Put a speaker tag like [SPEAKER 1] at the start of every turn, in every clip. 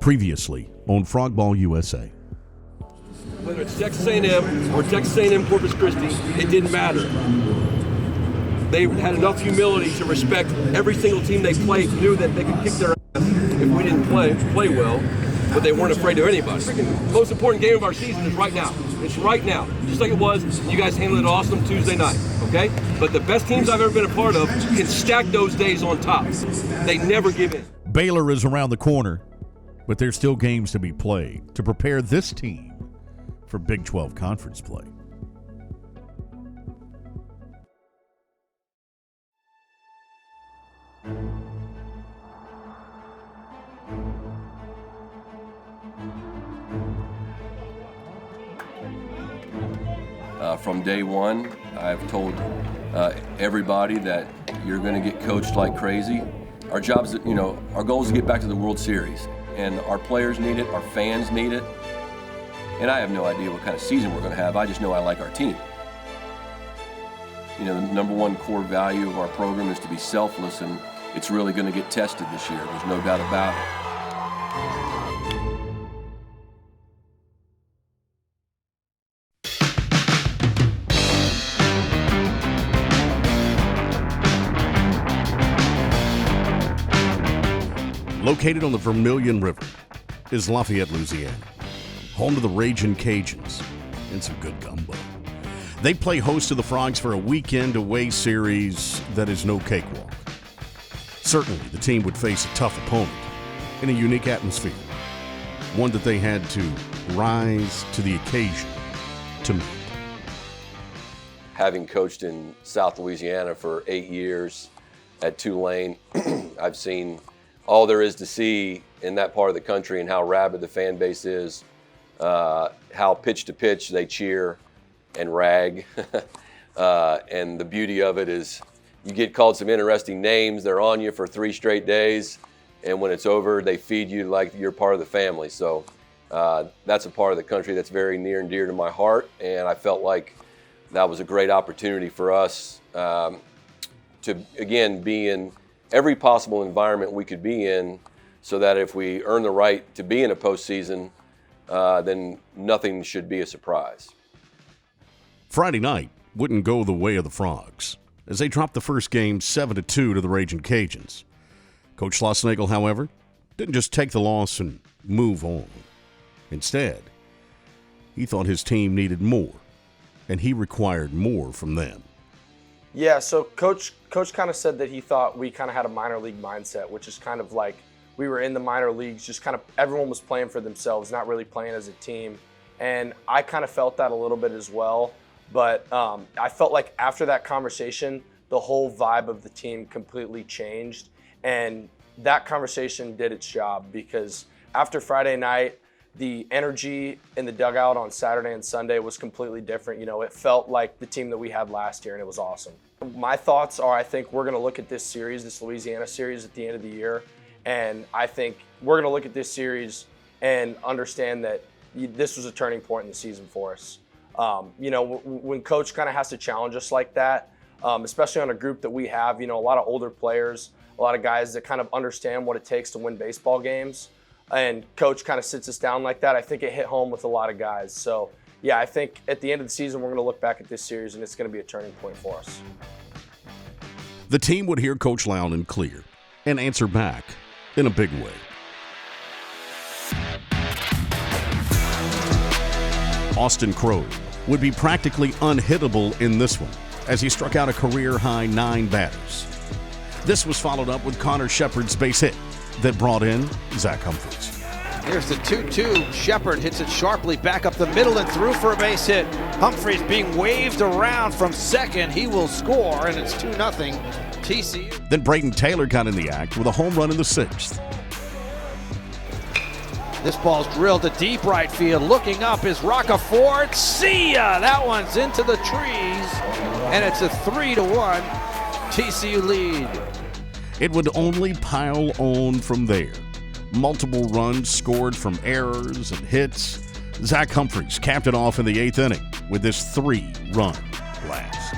[SPEAKER 1] Previously on Frogball USA.
[SPEAKER 2] Whether it's Texas A&M or Texas A&M Corpus Christi, it didn't matter. They had enough humility to respect every single team they played, knew that they could kick their ass if we didn't play well, but they weren't afraid of anybody. The most important game of our season is right now. It's right now. Just like it was, you guys handled it awesome Tuesday night, okay? But the best teams I've ever been a part of can stack those days on top. They never give in.
[SPEAKER 1] Baylor is around the corner, but there's still games to be played to prepare this team for Big 12 conference play.
[SPEAKER 2] From day one, I've told everybody that you're going to get coached like crazy. Our job's, our goal is to get back to the World Series, and our players need it, our fans need it, and I have no idea what kind of season we're going to have. I just know I like our team. The number one core value of our program is to be selfless, and it's really going to get tested this year. There's no doubt about it.
[SPEAKER 1] Located on the Vermilion River is Lafayette, Louisiana, home to the Ragin' Cajuns and some good gumbo. They play host to the Frogs for a weekend away series that is no cakewalk. Certainly, the team would face a tough opponent in a unique atmosphere, one that they had to rise to the occasion to meet.
[SPEAKER 2] Having coached in South Louisiana for 8 years at Tulane, I've seen all there is to see in that part of the country and how rabid the fan base is, how pitch to pitch they cheer and rag. And the beauty of it is you get called some interesting names, they're on you for 3 straight days, and when it's over, they feed you like you're part of the family. So that's a part of the country that's very near and dear to my heart, and I felt like that was a great opportunity for us to, again, be in every possible environment we could be in, so that if we earn the right to be in a postseason, then nothing should be a surprise.
[SPEAKER 1] Friday night wouldn't go the way of the Frogs, as they dropped the first game 7-2 to the Ragin' Cajuns. Coach Schlossnagle, however, didn't just take the loss and move on. Instead, he thought his team needed more, and he required more from them.
[SPEAKER 3] Yeah, so Coach kind of said that he thought we kind of had a minor league mindset, which is kind of like we were in the minor leagues, just kind of everyone was playing for themselves, not really playing as a team. And I kind of felt that a little bit as well. But I felt like after that conversation, the whole vibe of the team completely changed. And that conversation did its job, because after Friday night, the energy in the dugout on Saturday and Sunday was completely different. It felt like the team that we had last year, and it was awesome. My thoughts are, I think we're going to look at this series, this Louisiana series, at the end of the year, and I think we're going to look at this series and understand that this was a turning point in the season for us. When Coach kind of has to challenge us like that, especially on a group that we have, a lot of older players, a lot of guys that kind of understand what it takes to win baseball games, and Coach kind of sits us down like that, I think it hit home with a lot of guys. So, yeah, I think at the end of the season, we're going to look back at this series, and it's going to be a turning point for us.
[SPEAKER 1] The team would hear Coach loud and clear and answer back in a big way. Austin Crowe would be practically unhittable in this one, as he struck out a career-high 9 batters. This was followed up with Connor Shepard's base hit that brought in Zach Humphries.
[SPEAKER 4] Here's the 2-2. Shepard hits it sharply back up the middle and through for a base hit. Humphries being waved around from second. He will score, and it's 2-0 TCU.
[SPEAKER 1] Then Braden Taylor got in the act with a home run in the 6th.
[SPEAKER 4] This ball's drilled to deep right field. Looking up is Roccaforte. See ya! That one's into the trees, and it's a 3-1 TCU lead.
[SPEAKER 1] It would only pile on from there. Multiple runs scored from errors and hits. Zach Humphries capped it off in the 8th inning with this 3-run blast.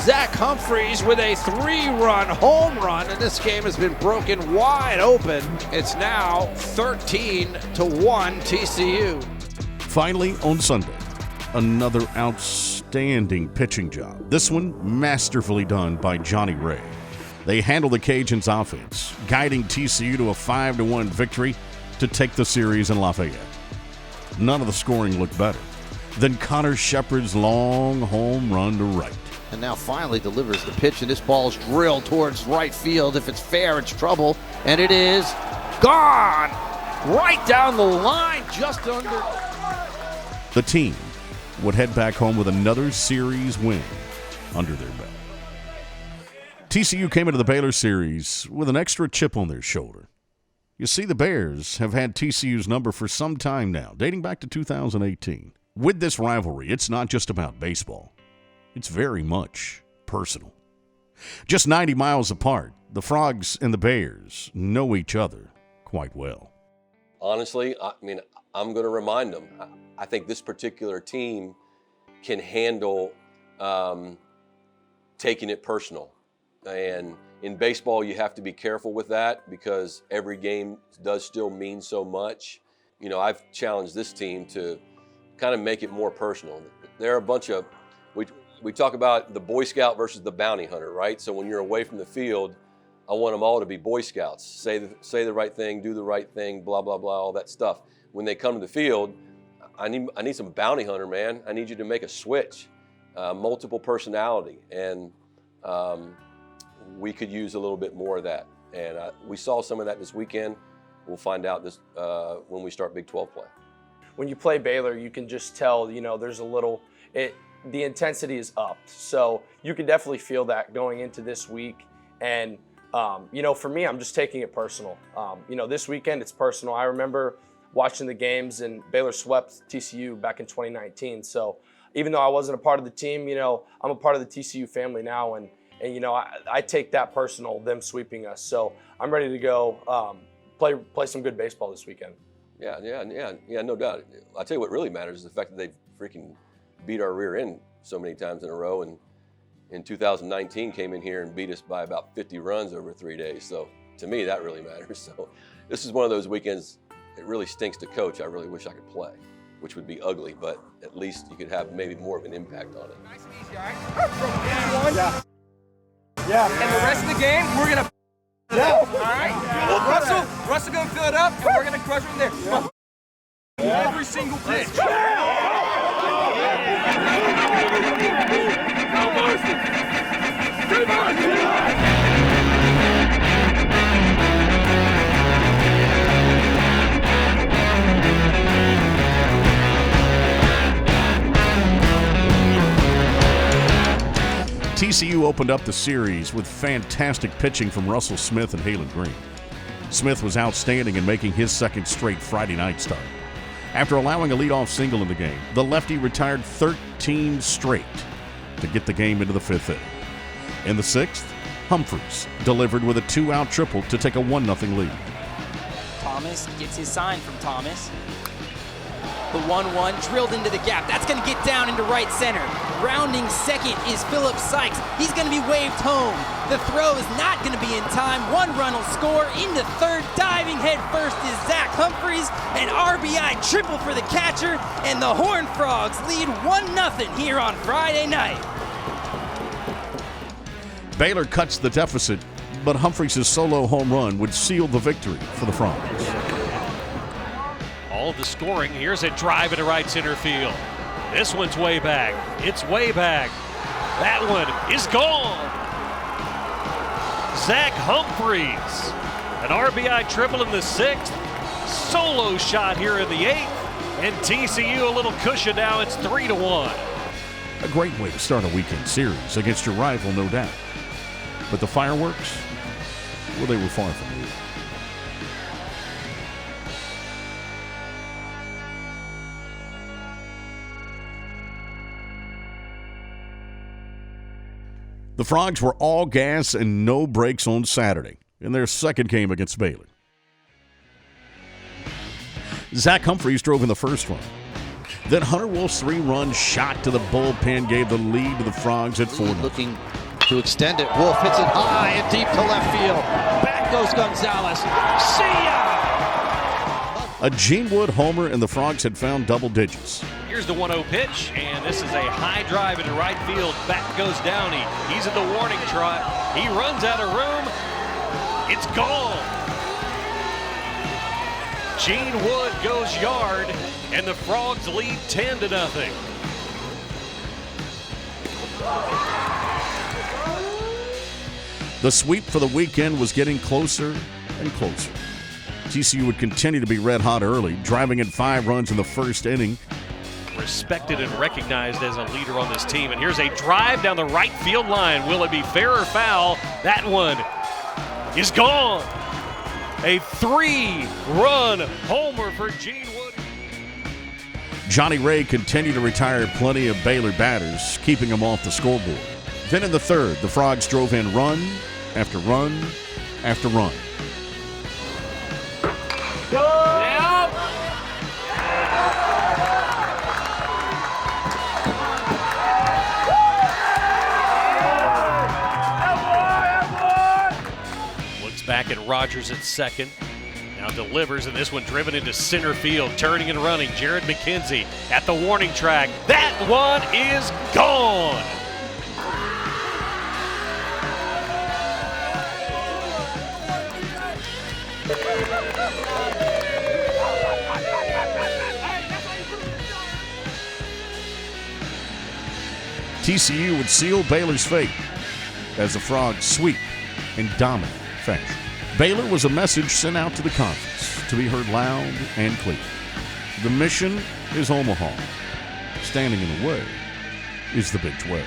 [SPEAKER 4] Zach Humphreys with a 3-run home run, and this game has been broken wide open. It's now 13-1 TCU.
[SPEAKER 1] Finally, on Sunday, another outstanding pitching job. This one masterfully done by Johnny Ray. They handle the Cajuns' offense, guiding TCU to a 5-1 victory to take the series in Lafayette. None of the scoring looked better than Connor Shepard's long home run to right.
[SPEAKER 4] And now finally delivers the pitch, and this ball is drilled towards right field. If it's fair, it's trouble, and it is gone! Right down the line, just under.
[SPEAKER 1] The team would head back home with another series win under their belt. TCU came into the Baylor series with an extra chip on their shoulder. You see, the Bears have had TCU's number for some time now, dating back to 2018. With this rivalry, it's not just about baseball. It's very much personal. Just 90 miles apart, the Frogs and the Bears know each other quite well.
[SPEAKER 2] Honestly, I'm going to remind them. I think this particular team can handle taking it personal. And in baseball, you have to be careful with that because every game does still mean so much. You know, I've challenged this team to kind of make it more personal. There are a bunch of, we talk about the Boy Scout versus the bounty hunter, right? So when you're away from the field, I want them all to be Boy Scouts. Say the right thing, do the right thing, blah, blah, blah, all that stuff. When they come to the field, I need some bounty hunter, man. I need you to make a switch, multiple personality. And we could use a little bit more of that. And we saw some of that this weekend. We'll find out this when we start Big 12 play.
[SPEAKER 3] When you play Baylor, you can just tell, there's a little, the intensity is up. So you can definitely feel that going into this week. And, for me, I'm just taking it personal. This weekend, it's personal. I remember watching the games, and Baylor swept TCU back in 2019. So even though I wasn't a part of the team, I'm a part of the TCU family now. And I take that personal, them sweeping us. So I'm ready to go play some good baseball this weekend.
[SPEAKER 2] Yeah, no doubt. I'll tell you what really matters is the fact that they've freaking beat our rear end so many times in a row. And in 2019 came in here and beat us by about 50 runs over 3 days. So to me, that really matters. So this is one of those weekends, it really stinks to coach. I really wish I could play, which would be ugly, but at least you could have maybe more of an impact on it.
[SPEAKER 5] Nice and easy, all right? Yeah. And the rest of the game, we're going to all right? Russell going to fill it up, and we're going to crush him there. Yeah. Every single pitch.
[SPEAKER 1] TCU opened up the series with fantastic pitching from Russell Smith and Halen Green. Smith was outstanding in making his second straight Friday night start. After allowing a leadoff single in the game, the lefty retired 13 straight to get the game into the fifth inning. In the sixth, Humphreys delivered with a 2-out triple to take a 1-0 lead.
[SPEAKER 6] Thomas gets his sign from Thomas. The 1-1 drilled into the gap. That's going to get down into right center. Rounding second is Philip Sykes. He's going to be waved home. The throw is not going to be in time. 1 run will score. Into third, diving head first is Zach Humphreys. An RBI triple for the catcher. And the Horned Frogs lead 1-0 here on Friday night.
[SPEAKER 1] Baylor cuts the deficit, but Humphreys' solo home run would seal the victory for the Frogs.
[SPEAKER 7] All the scoring. Here's a drive into right center field. This one's way back. It's way back. That one is gone. Zach Humphreys, an RBI triple in the 6th, solo shot here in the 8th, and TCU a little cushion now. It's 3-1.
[SPEAKER 1] A great way to start a weekend series against your rival, no doubt. But the fireworks, well, they were far from real. The Frogs were all gas and no brakes on Saturday in their second game against Baylor. Zach Humphreys drove in the first run. Then Hunter Wolf's 3-run shot to the bullpen gave the lead to the Frogs at 4-0.
[SPEAKER 4] Looking to extend it. Wolf hits it high and deep to left field. Back goes Gonzalez. See ya!
[SPEAKER 1] A Gene Wood homer, and the Frogs had found double digits.
[SPEAKER 7] Here's the 1-0 pitch, and this is a high drive into right field. Back goes Downey. He's at the warning trot. He runs out of room. It's gone. Gene Wood goes yard, and the Frogs lead 10-0.
[SPEAKER 1] The sweep for the weekend was getting closer and closer. TCU would continue to be red hot early, driving in 5 runs in the first inning.
[SPEAKER 7] Respected and recognized as a leader on this team. And here's a drive down the right field line. Will it be fair or foul? That one is gone. A 3-run homer for Gene Wood.
[SPEAKER 1] Johnny Ray continued to retire plenty of Baylor batters, keeping them off the scoreboard. Then in the third, the Frogs drove in run after run after run.
[SPEAKER 7] Looks back at Rogers at second. Now delivers, and this one driven into center field, turning and running. Jared McKenzie at the warning track. That one is gone.
[SPEAKER 1] TCU would seal Baylor's fate as the Frogs sweep in dominant fashion. Baylor was a message sent out to the conference to be heard loud and clear. The mission is Omaha. Standing in the way is the Big 12.